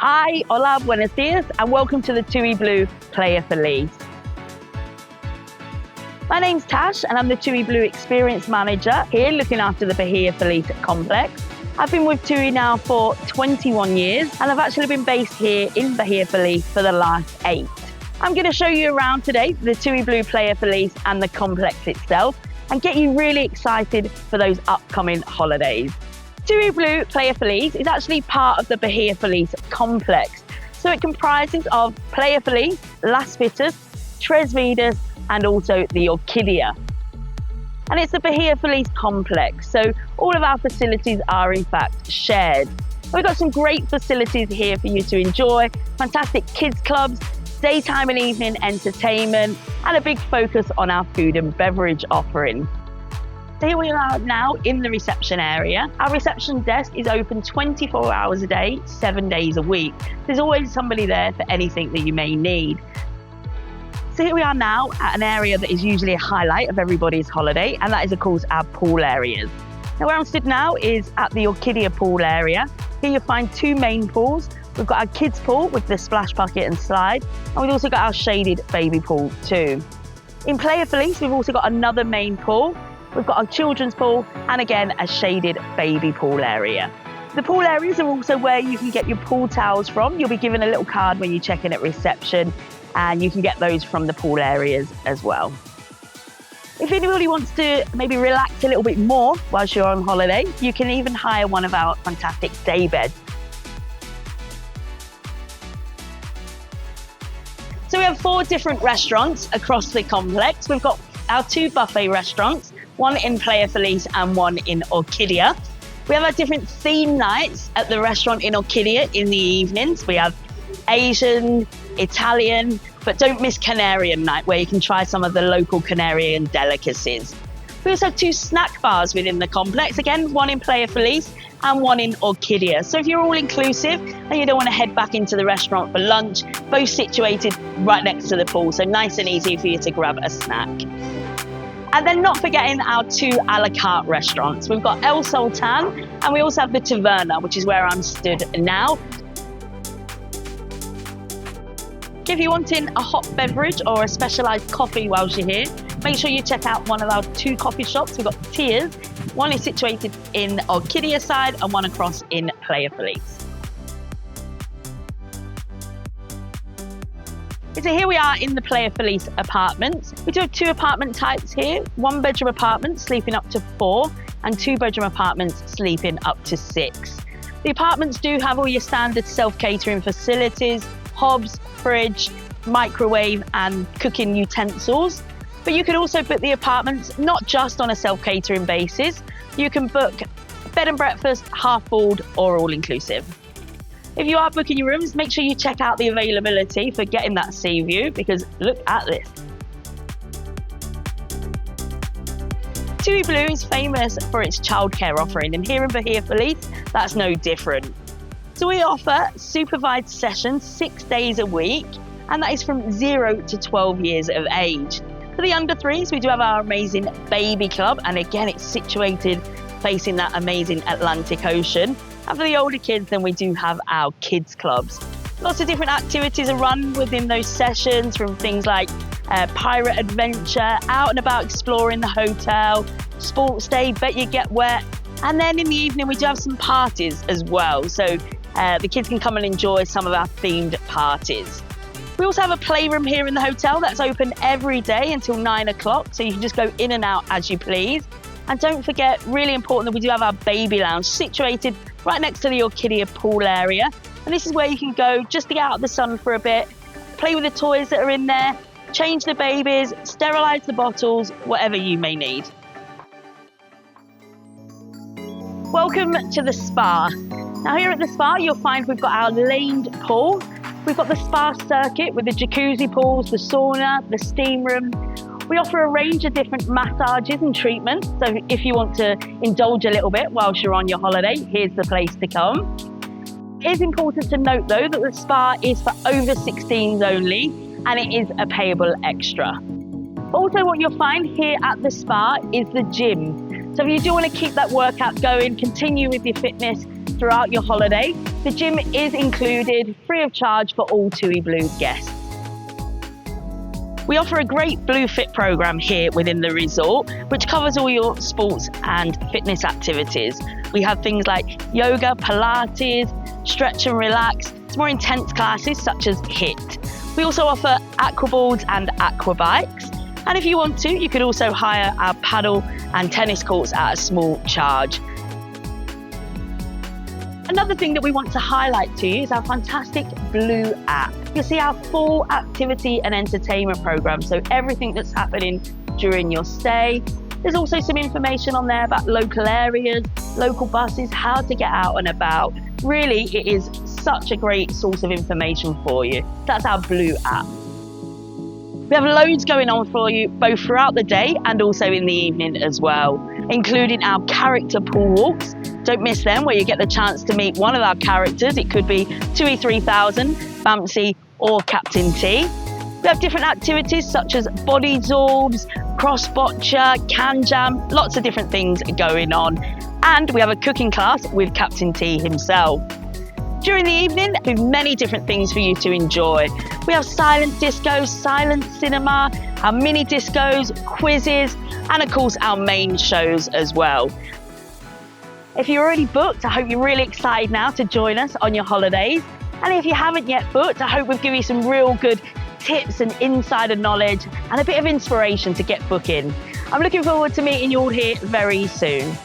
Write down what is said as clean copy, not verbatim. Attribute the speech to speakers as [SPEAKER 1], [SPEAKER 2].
[SPEAKER 1] Hi, hola, buenos dias, and welcome to the TUI BLUE Playa Feliz. My name's Tash, and I'm the TUI BLUE Experience Manager here looking after the Bahia Feliz complex. I've been with TUI now for 21 years, and I've actually been based here in Bahia Feliz for the last 8. I'm going to show you around today the TUI BLUE Playa Feliz and the complex itself, and get you really excited for those upcoming holidays. TUI BLUE Playa Feliz is actually part of the Bahia Feliz complex. So it comprises of Playa Feliz, Las Vitas, Tres Vidas, and also the Orquídea. And it's the Bahia Feliz complex. So all of our facilities are in fact shared. We've got some great facilities here for you to enjoy, fantastic kids clubs, daytime and evening entertainment, and a big focus on our food and beverage offering. So here we are now in the reception area. Our reception desk is open 24 hours a day, 7 days a week. There's always somebody there for anything that you may need. So here we are now at an area that is usually a highlight of everybody's holiday, and that is of course our pool areas. Now where I'm stood now is at the Orquídea pool area. Here you'll find 2 main pools. We've got our kids pool with the splash bucket and slide, and we've also got our shaded baby pool too. In Playa Feliz, we've also got another main pool. We've got our children's pool and again a shaded baby pool area. The pool areas are also where you can get your pool towels from. You'll be given a little card when you check in at reception, and you can get those from the pool areas as well. If anybody wants to maybe relax a little bit more whilst you're on holiday, you can even hire one of our fantastic day beds. So we have 4 different restaurants across the complex. We've got our 2 buffet restaurants, one in Playa Feliz and one in Orquídea. We have our different theme nights at the restaurant in Orquídea in the evenings. We have Asian, Italian, but don't miss Canarian night, where you can try some of the local Canarian delicacies. We also have 2 snack bars within the complex, again, one in Playa Feliz and one in Orquídea. So if you're all inclusive and you don't want to head back into the restaurant for lunch, both situated right next to the pool, so nice and easy for you to grab a snack. And then not forgetting our 2 a la carte restaurants. We've got El Sultan and we also have the Taverna, which is where I'm stood now. If you're wanting a hot beverage or a specialised coffee whilst you're here, make sure you check out one of our 2 coffee shops. We've got Tiers. One is situated in Orquídea side and one across in Playa Feliz. So here we are in the Playa Feliz apartments. We do have 2 apartment types here, 1-bedroom apartments sleeping up to 4 and 2-bedroom apartments sleeping up to 6. The apartments do have all your standard self-catering facilities, hobs, fridge, microwave and cooking utensils. But you can also book the apartments not just on a self-catering basis. You can book bed and breakfast, half board or all inclusive. If you are booking your rooms, make sure you check out the availability for getting that sea view, because look at this. TUI BLUE is famous for its childcare offering, and here in Bahia Feliz, that's no different. So we offer supervised sessions 6 days a week, and that is from 0 to 12 years of age. For the under 3s, we do have our amazing baby club, and again, it's situated facing that amazing Atlantic Ocean. And for the older kids, then we do have our kids clubs. Lots of different activities are run within those sessions, from things like pirate adventure, out and about exploring the hotel, sports day, bet you get wet. And then in the evening, we do have some parties as well. So the kids can come and enjoy some of our themed parties. We also have a playroom here in the hotel that's open every day until 9 o'clock. So you can just go in and out as you please. And don't forget, really important, that we do have our baby lounge situated right next to the Orquídea pool area. And this is where you can go just to get out of the sun for a bit, play with the toys that are in there, change the babies, sterilise the bottles, whatever you may need. Welcome to the spa. Now here at the spa, you'll find we've got our laned pool. We've got the spa circuit with the jacuzzi pools, the sauna, the steam room. We offer a range of different massages and treatments. So if you want to indulge a little bit whilst you're on your holiday, here's the place to come. It is important to note though that the spa is for over 16s only, and it is a payable extra. Also, what you'll find here at the spa is the gym. So if you do want to keep that workout going, continue with your fitness, throughout your holiday. The gym is included free of charge for all TUI Blue guests. We offer a great Blue Fit program here within the resort, which covers all your sports and fitness activities. We have things like yoga, Pilates, stretch and relax, to more intense classes such as HIIT. We also offer aquaboards and aquabikes. And if you want to, you could also hire our paddle and tennis courts at a small charge. Another thing that we want to highlight to you is our fantastic Blue app. You'll see our full activity and entertainment program, so everything that's happening during your stay. There's also some information on there about local areas, local buses, how to get out and about. Really, it is such a great source of information for you. That's our Blue app. We have loads going on for you, both throughout the day and also in the evening as well, including our character pool walks. Don't miss them, where you get the chance to meet one of our characters. It could be TUI 3000, Bamsey or Captain T. We have different activities such as body zorbs, cross boccia, can jam, lots of different things going on. And we have a cooking class with Captain T himself. During the evening, we have many different things for you to enjoy. We have silent discos, silent cinema, our mini discos, quizzes, and of course our main shows as well. If you're already booked, I hope you're really excited now to join us on your holidays. And if you haven't yet booked, I hope we've given you some real good tips and insider knowledge and a bit of inspiration to get booking. I'm looking forward to meeting you all here very soon.